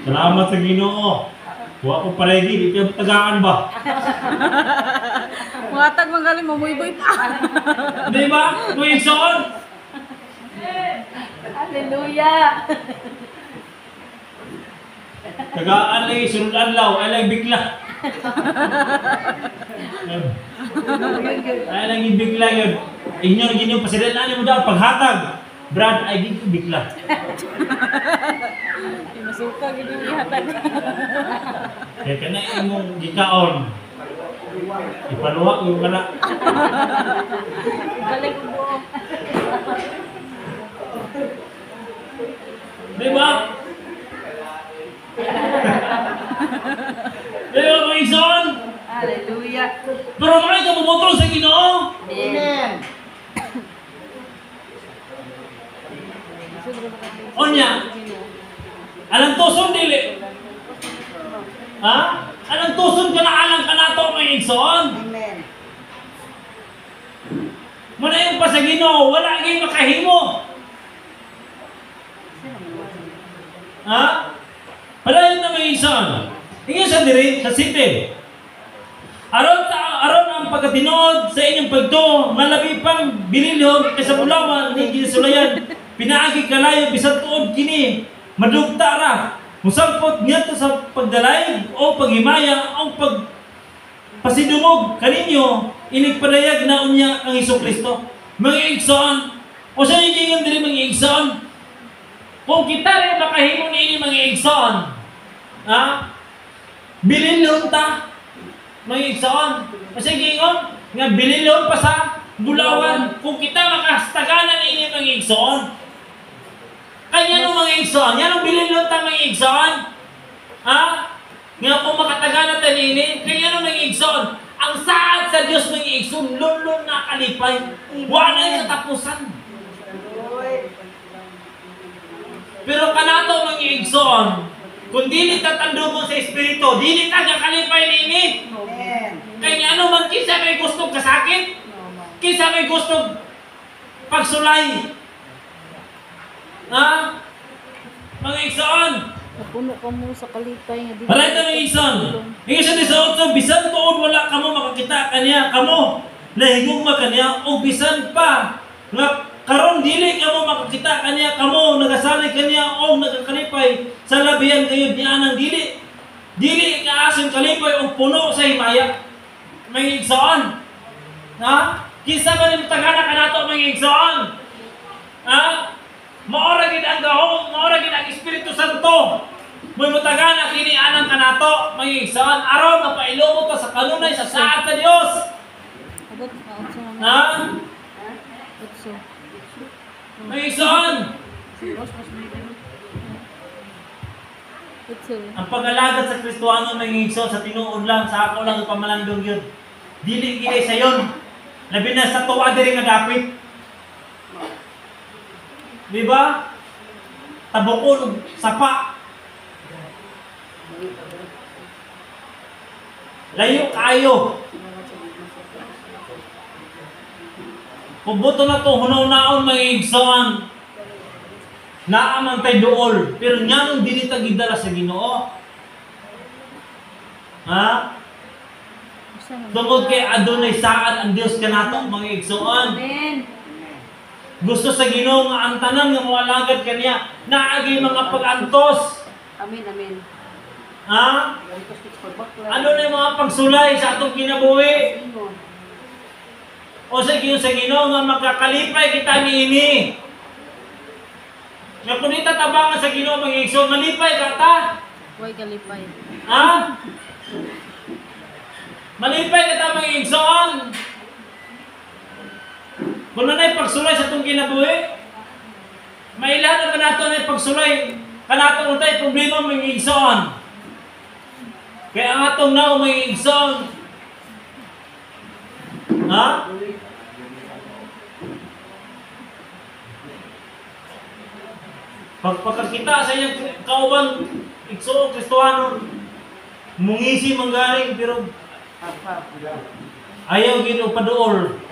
Salamat sa Ginoo. Wa ko palagi, di ka tagaan ba? Matag magaling mamuiboy pa. Di ba? Kung igsoon. Hallelujah. Tagaan lagi, sunod adlaw, ay lang bigla. Ay lang bigla yun. Inyo na ginyo, pasilalaan mo daw, paghatag. Brad, ay di ko bigla. Masuka gini ihatag. Kaya ka na imong gikaon. Ipaluwa yung kana. Balik ko buo. Di ba? Di ba mga igsoon? Hallelujah. Pero mga ikaw bumutol sa Ginoo. Amen. Onya. Alang tuson dili. Ha? Alang tuson ka na alang ka na to mga igsoon. Amen. Manayon pa sa Ginoo, wala kay makahimo. Ha? Padayon na mga igsoon. Inyo sa diri sa city. Aron ang pagkatinood sa inyong pagtuo, malabi pang binilhon kaysa bulawan ni gisulayan. Pinaagi kalayo bisan tuod kini, madugta ra. Musangpot ngadto sa pagdalaig o paghimaya o pasidumog kaninyo inigpadayag na unya ang Hesukristo. Mga igsoon, o sa inyo diri mga igsoon, kung kita rin makahimo niini mga igsoon, ha? Bililhon ta, mga igsoon. Kasi gingon, nga bililhon pa sa bulawan, kung kita makastaganan niini mga igsoon. Kaya nung mga igsoon, yan ang bililhon ta mga igsoon. Ha? Nga kung makataganan ta niini, kaya nung mga igsoon, ang saad sa Dios mga igsoon, lulong na kalipay. Wala yung katapusan. Pero kanato mga igsoon, kung dili tatandog sa Espiritu, dili ta kalipay niini. Kaya ano man kinsa may gusto kasakit? Kinsa may gusto pagsulay. Ha? Mga igsoon. Napuno ka mo sa kalipay nga dili. Para ito mga igsoon. Hingi siya 18, bisan tuod wala kamo makakita kaniya, kamo nahigugma kaniya, o bisan pa nga karon dili kamo makakita kaniya, kamo nagasanay kaniya o nagakalipay sa labihan kayo di anang dili. Dili kaasin kalipay o puno sa himaya. Mga igsoon. Ha? Kinsa ba ni tagana kanato mga igsoon? Ha? Maora gid ang gahom, maora gid ang Espiritu Santo. May mutagana kini anang kanato, mga igsoon, aron mapailumot ta sa kanunay sa saad sa Dios. Abot ka unsa man. Ha? Utso. Mga igsoon, Utso. ang pag-alagad sa Kristohano mga igsoon sa tinuod lang, sa ako lang pamalandong yun. Dili gid sa yon. Labi na sa tuwa diri nga dapit. Di ba? Tabukon og sapa. Layo kayo. Pubuto na to, hunaw-naon mga igsoon. Naaman tay duol, pero nyanong dili ta gidala sa Ginoo. Ha? Usa man. Tungod kay adunay saad ang Dios kanato mga igsoon. Amen. Gusto sa Ginoo nga ang tanan nga moalagad kaniya, naagi mga pag-antos. Amen, amen. Ha? Ano na yung mga pagsulay sa atong kinabuhi? O sa Ginoo nga makakalipay kita niini. Nga kung itatabangan sa Ginoo mga igsoon, malipay ka ta. Way kalipay. Ha? Malipay ka ta mga igsoon. Kung nanay pagsulay sa itong kinabuhi, mailan naman nato na pagsulay. Kanato kung tayo problema mga igsoon. Kaya ang atong nao mga igsoon. Ha? Pagpakakita sa iyang kauban, igsoon, Kristohano, mungisi manggaling, pero ayaw gino paduol.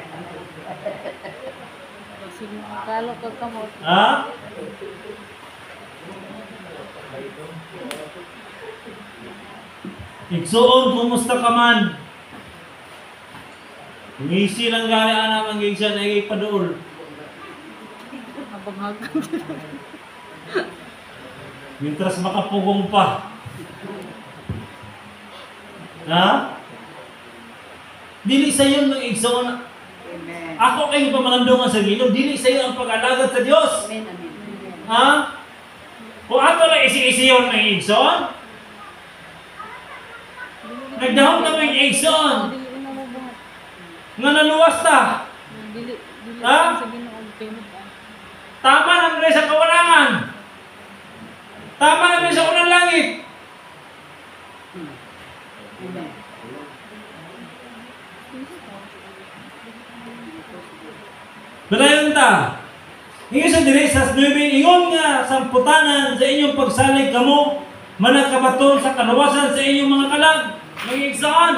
Sige, kalo ka kamot. Ha? Igsoon, kumusta ka man? Ngisi lang gali anak ang gigsa na ipaduol. Abang-hagan. Mintras makapugong pa. Ha? Dili sa iyo ng igsoon. Ako kayo pamalandungan sa Ginoo, dili sa iyo ang pag-alagad sa Dios. Amen, amen. Ha? Kung ato na isi-isiyon ng igsoon, nagdahom na may igsoon, Dili na mo buhat. nga naluwas ta. Dili Ha? sa Ginoo payment. Tama na rin sa kawalangan. Tama na rin sa unang langit. Balayon ta. Ingon sa diri sa 9, ingon nga samputanan sa inyong pagsalig kamo, managkabaton sa kalawasan sa inyong mga kalag, mga igsoon.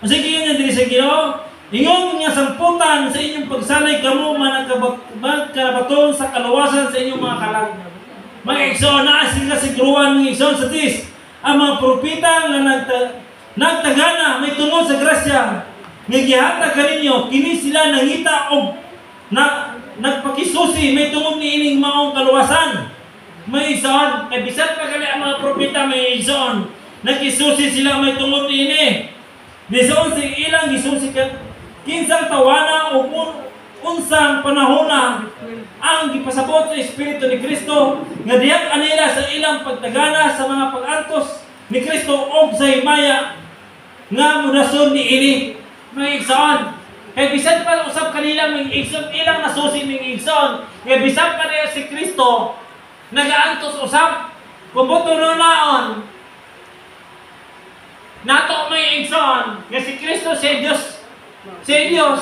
Sige yun nga diri sa Ginoo. Ingon nga samputan sa inyong pagsalig kamo, managkabaton sa kalawasan sa inyong mga kalag. Mga igsoon, naa sila siguruan mga igsoon sa tis. Ang mga propita nga nagtagana, may tungod sa grasya, nga gihatag kaninyo, kini sila nangita og nagpakisusi, may tungod ni ining maong kaluwasan. May igsoon, kay bisan pa gali ang mga propeta may igsoon, nagkisusi sila may tungod ni ini. Nisoon si ilang gisusi kinsang tawana o unsang panahona ang gipasabot sa Espiritu ni Kristo nga diha kanila sa ilang pagtagana sa mga pag-antos ni Kristo og sa himaya nga mudason ni ini. Mga igsoon, kay bisan pa usab kanila mga igsoon ilang nasusi mga igsoon, kay bisan pa niya si Kristo nagaantos usab kung buto naon nato may igsoon nga si Kristo si Dios. Si Dios.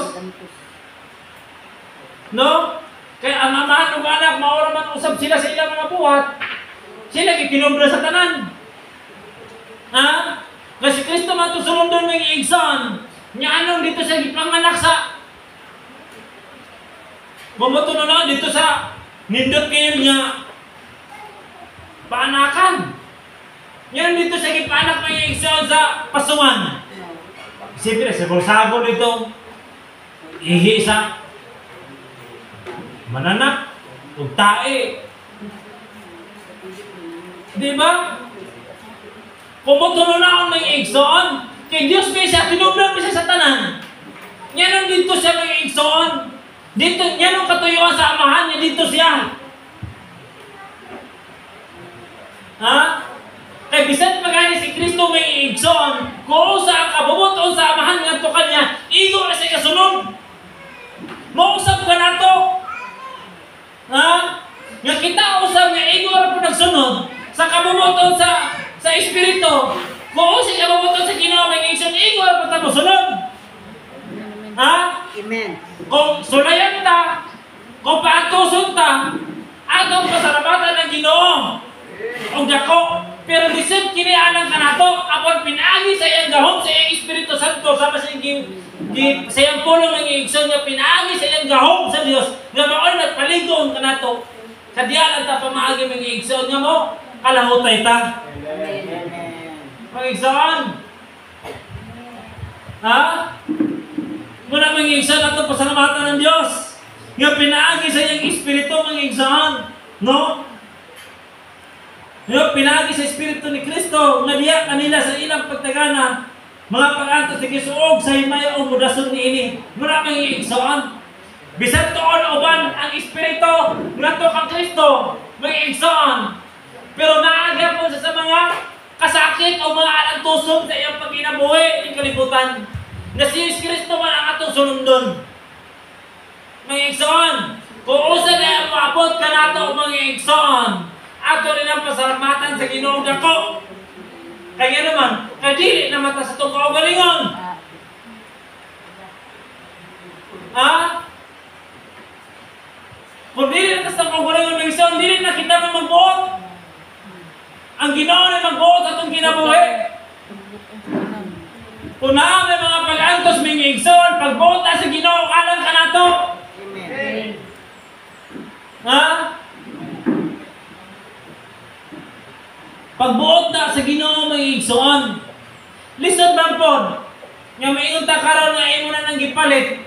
No? Kaya ang amahan ug anak maura man usab sila sa ilang mga buhat. Sila gikinumbra sa tanan. Ha? Nga si Kristo man to sulundon mga igsoon. Nya anong dito sa gipanganak sa Mabuto na dito sa nindot kayo niya paanakan. Yan dito sa gipanak ng igsoon sa pasungan. Siyempre, sa bulsago dito, ihi sa mananak, ugtae. Diba? Pumutulo na akong ng igsoon. Kay Diyos kayo siya, tinublan mo siya sa tanan. Yan ang dito siya ng igsoon. Dito, yan ang katuyuan sa amahan niya, dito siya. Ha? Kay bisan pagani si Kristo may igsoon, kung sa kabubuton sa amahan nga to kanya, igo na siya kasunod. Mausap ka na to. Ha? Nga kita usap nga igo na po nagsunod sa kabubuton sa Espiritu. Kung siya kabubuton sa Ginoo may igsoon, igo na po tayo sunod. Ha? Amen. Kung sulayan ta, kung paatuson ta, atong pasalamatan ng Ginoo. O dako, pero lisod kini anang kanato, apon pinaagi sa iyang gahom sa iyang Espiritu Santo, sama sa iyang pulong ng igsoon nga pinaagi sa iyang gahom sa Dios, nga maoy nagpaligon kanato. Kadiyan ta pamaagi ng igsoon nga mo, kalahutay ta. Mga igsoon. Ha? Muna mga igsoon ato pasalamatan ng Dios, nga pinaagi sa iyang Espiritu mga igsoon, no? Yung pinagi sa Espiritu ni Kristo, nadiyak kanila sa ilang pagtagana, mga pag-antos ni Kisuog sa himay o mudason ni ini. Maraming iigsoon. Bisan toon uban ang Espiritu, nga to kang Kristo, may iigsoon. Pero naagya po sa mga kasakit o mga alantusom sa iyang pagkinabuhi, ng kalibutan. Na si Kristo man ang atong sunundon. May iigsoon. Kung usa na maabot ka nato mga iigsoon, ato rin ang pasalamatan sa Ginoong dako. Kaya naman, kadili naman ta sa itong kaugalingon. Ha? Kung dili na ta sa kaugalingon ng isang, dili na kita man magbuot. Ang Ginoo na magbuot sa itong kinabuhi. Kung na may mga pag-antos may igsoon, pagbuot ta sa Ginoo, alam ka na to. Amen. Ha? Pagbuot na sa Ginoo may igsoon. Lisod man po, nga maingon ta karon nga imo na nang gipalit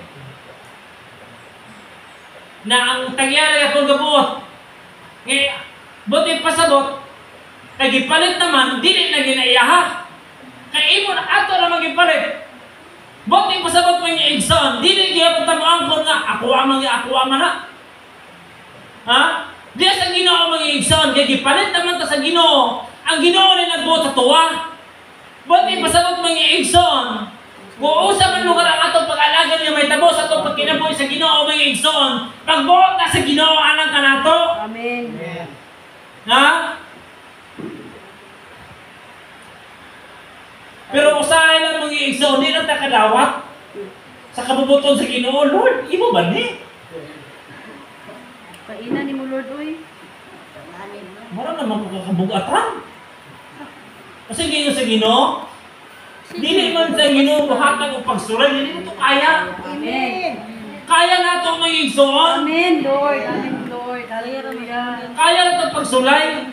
na ang tagyari akong gabuot. Nga buti pasabot, kay gipalit naman dili na ginaiyaha. Kay imo na ato na magipalit. Buti pasabot man nga igsoon, dili gyapon ta moangkon nga ako man na. Ha? Diya sa Ginoo mga igsoon, kay gipalit naman ta sa Ginoo. Ang Ginoo na nagbuot sa tuwa. Buti pasabot mga igsoon. Kung usa man lugar ang atong pag-alaga niya may tabo sa atong pagkinabuhi sa Ginoo mga igsoon, pagbuot na sa Ginoo anang kanato. Amen. Ha? Pero usahay lang mga igsoon, di lang ta kadawat sa kabubuton sa Ginoo. Lord, imo ba ni? Painan ni mo Lord oy. Mara naman ko kakabugatan. Kasi ganyan sa Ginoo, dili man sa Ginoo buhatan o pagsulay, dili mo to kaya. Amen. Kaya na ito mga igsoon. Amen Lord. Amen Lord. Hallelujah. Kaya na ito pagsulay.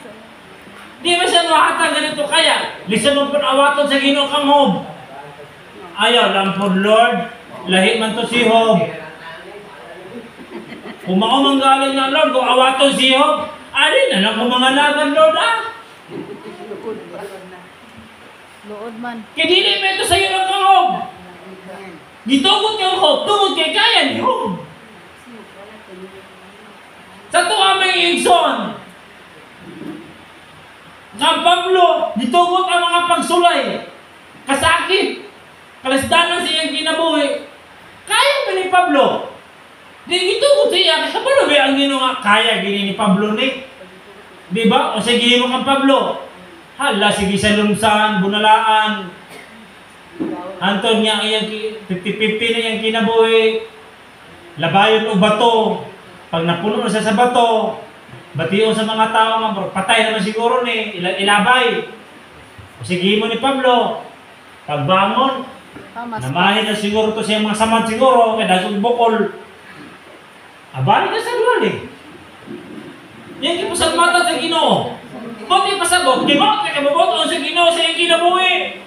Di ba siya buhatan ganito kaya? Listen mo po awaton sa Ginoo kang Hob. Ayaw lang po Lord, lahi man to si Hob. Kung maumang galing na Lord, kung awaton si Hob, alin na lang kung mga laban Lord Lood man. Kaya dili mo ito sa iyo ng kang Hob. Gitugot kang Hob, tungod kay kaya ni Hob. Sa tuwa may igsoon. Kang Pablo, gitugot ang mga pagsulay. Kasakit. Kalasdanan sa iyang kinabuhi. Kaya ba ni Pablo? Di gitugot siya. Kasi paano ba ang Ginoo nga kaya gini ni Pablo ni? Di ba? O sige mo kang Pablo. Hala, sige sa lumsan, bunalaan. Anton niya iyang 50-50 na iyang kinabuhi. Labayon o bato. Pag napuno na siya sa bato, batiyon sa mga tao, patay naman siguro ni, ilabay. O sige mo ni Pablo, pagbangon, namahin na siguro to siya mga samad siguro, kaya dasong bukol. Abalik ka sa luwal eh. Yan kipasalmatan sa Ginoo. Buti pasabot, gibot ka kababoton sa Ginoo sa iyong kinabuhi.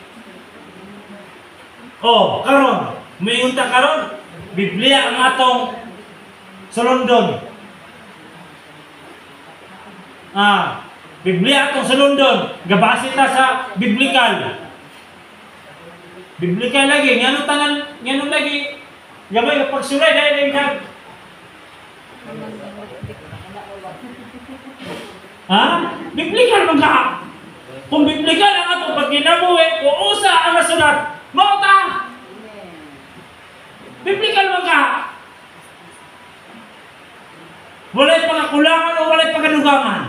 Oh, karon, may unta karon, Biblia ang atong sulundon. Biblia atong sulundon, gabase ta sa biblikal. Biblikal lagi, ngano tanan, ngano lagi, gamay na pagsulay dahil nag. Biblikal man ka. Kung biblikal ang atong pagkinabuhi, kung usa ang nasulat, mao ta. Biblikal man ka. Walay pangakulangan o walay pagadugangan.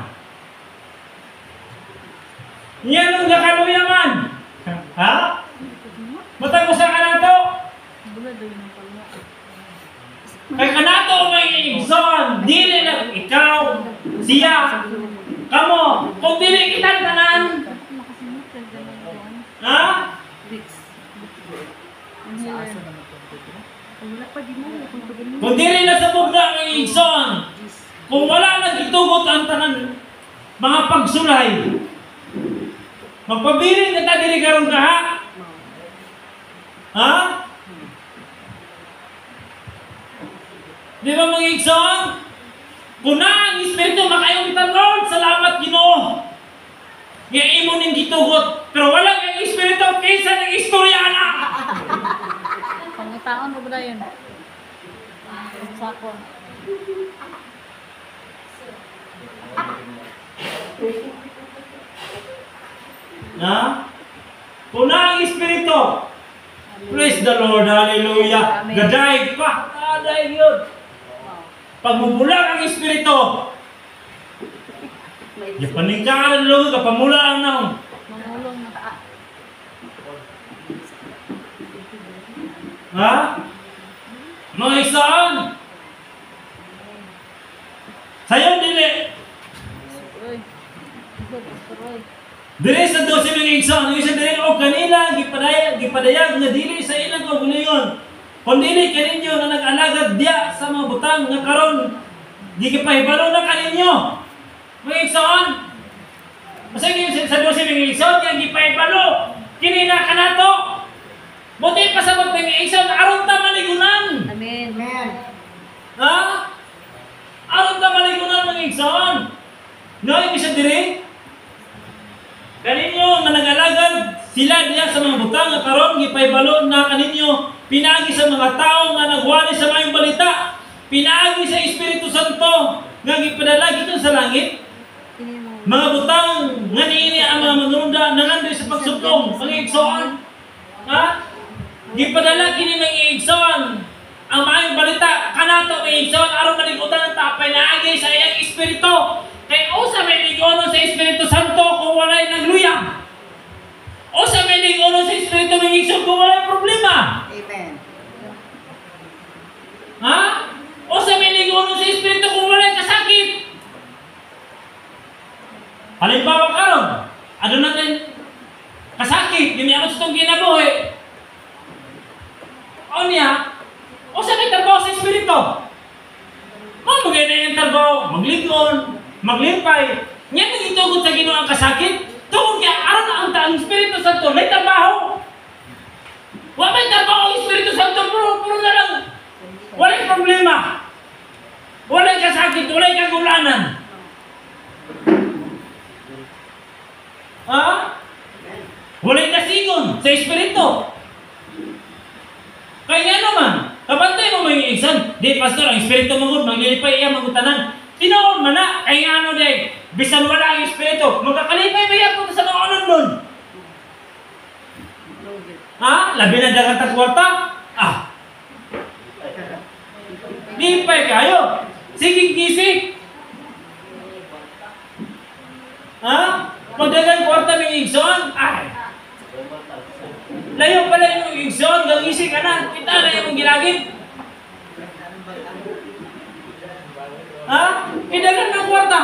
Yan ang gakaluyaman. Matag usa ka na to. Kay kanato may igsoon, dili na ikaw, siya, kamo, kung dili kita tanan. Kung dili na sa bugna ang igsoon, kung wala na gitugot ang tanan, mga pagsulay, magpabiling na ta dili karon ka. Di ba mga igsoon? Kung na ang Espiritu makayong tanong, salamat Ginoo. Nga imo ning gitugot, pero wala ang Espiritu kaysa ng istoryana. Pangitaon mo ba yun? Sako. Kung na ang Espiritu, praise the Lord, hallelujah. Gaday pa, gaday yun. Pag mubulang ang Espiritu, yapaning ka ng Lord, kapamula ang naong. Mangulong na. Mga isaan, sayo dili. Dili sa 12 mga igsoon, ang isa dili o kanila gipadayag nga dili sa ilang kaguliyon. Kung dili kaninyo na nag-alagad diya sa mga butang nga karon gigipahibalo na kaninyo. Mga igsoon, masay sa 12 mga igsoon nga gipahibalo kini na kanato. Buti pa sa mga igsoon aron ta maligunan. Amen. Amen. Aron ta maligunan mga igsoon. No, isa diri. Kaninyo nga nag-alagad sila diya sa mga butang nga karon gipahibalo na kaninyo. Pinaagi sa mga tao nga nagwali sa mayong balita. Pinaagi sa Espiritu Santo nga gipadala gikan sa langit. Mga butang nga niini ang mga manununda nangandoy sa pagsuplong mga igsoon. Gipadala kini mga igsoon ang mayong balita kanato mga igsoon aron maligutan ang tapay naagi sa iyang Espiritu. Kay usa may ligonon sa Espiritu Santo kung walay nagluyang. Usa may ligonon sa Espiritu mga igsoon kung walay problema. Amen. O sa may ligonon sa Espiritu kung walay kasakit. Halimbawa karon, ano natin kasakit, giniamot sa itong kinabuhi. O niya, o sa may trabaho sa Espiritu. Magay na yung trabaho, magligon, maglimpay. Ngayon nang itugot sa Ginoo ang kasakit, tungkol kaya aron ang Espiritu Santo, may trabaho. Wa may trabaho ang Espiritu Santo, puro na lang. Walang problema. Walang kasakit, walang kagulanan. Walang kasigon sa Espiritu. Kaya naman, kapantay mo may igsan, di pastor, ang Espiritu magod, maglilipay iya magutanan. Tinoon man na, kaya ano day, bisan wala ang Espiritu, magkakalipay ba yan kung sa mga anon nun? Labi na dagat ang kwarta? Lipay kayo. Sige gising. Pagdagang kwarta ng igsoon, layo pala yung igsoon, gagising ka na, kita na yung gilagid. Kidagan ng kwarta.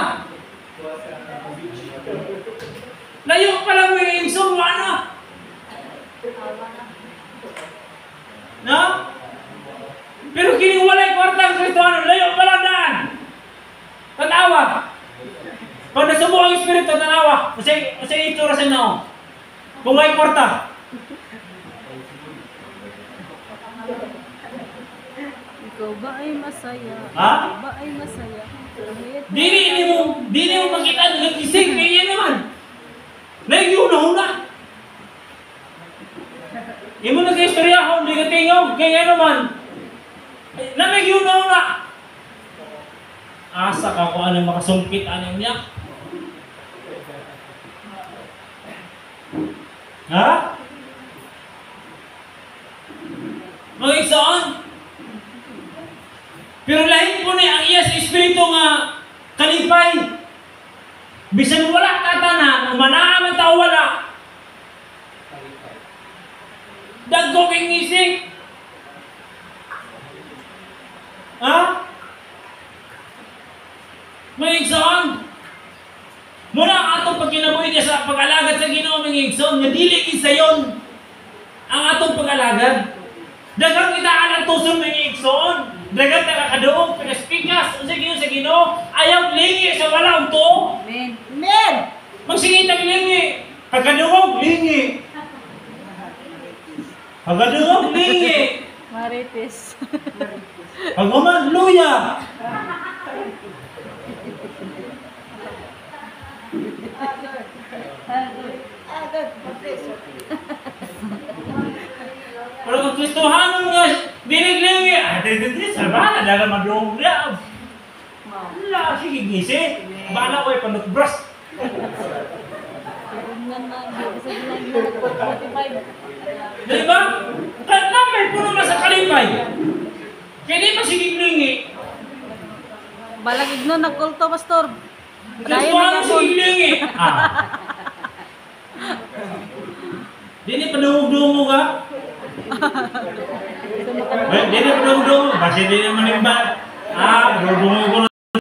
Layo pala yung igsoon, wala. Pero kining walay kwarta ang Kristiyano, layo pala na. Pag nasubo ang Espiritu, tanawa. Kasi itsura sa inyo. Kung may kwarta. Ikaw ba ay masaya? Ha? Ikaw ba ay masaya? Dili mo makita ang nagising. Kaya naman. Nagyuna-huna. Imo nag-istorya, hindi ka tingog. Kaya naman. Nagyuna-huna. Asa ka kung ano makasumpit ano niya. Ha? Mga igsoon? Pero lahi po ni ang iya sa espiritu nga kalipay. Bisan wala tatana, manaaman tao wala. Dagko kay ngising. Ha? Mga igsoon? Muna ang atong pagkinabuhi niya sa pag-alagad sa Ginoo mga igsoon, nga dili isayon ang atong pag-alagad. Daghang itaan ang tuson mga igsoon. Daghang nakakaduog, pinaspikas, sa Ginoo, ayaw lingi sa wala to. Amen. Amen. Magsingitang lingi. Pagkaduog, lingi. Pagkaduog, lingi. Marites. Pagmaman, luya. Pero kung Kristohanon nga, biniglingi, sarbahan, dalam madung niya. Wala, sige ngisi. Bala ko ay panutbras. Tingnan na, hindi sa ginagawa ko 45. Di ba? Kapay puno na sa kalipay. Kaya di pa sige nglingi. Balagig nun, nagkulto, pastor. Kristohanon sige nglingi. Dini padungog-dungog ka? Dini padungog-dungog. Basi di naman yung ba? Padungog ko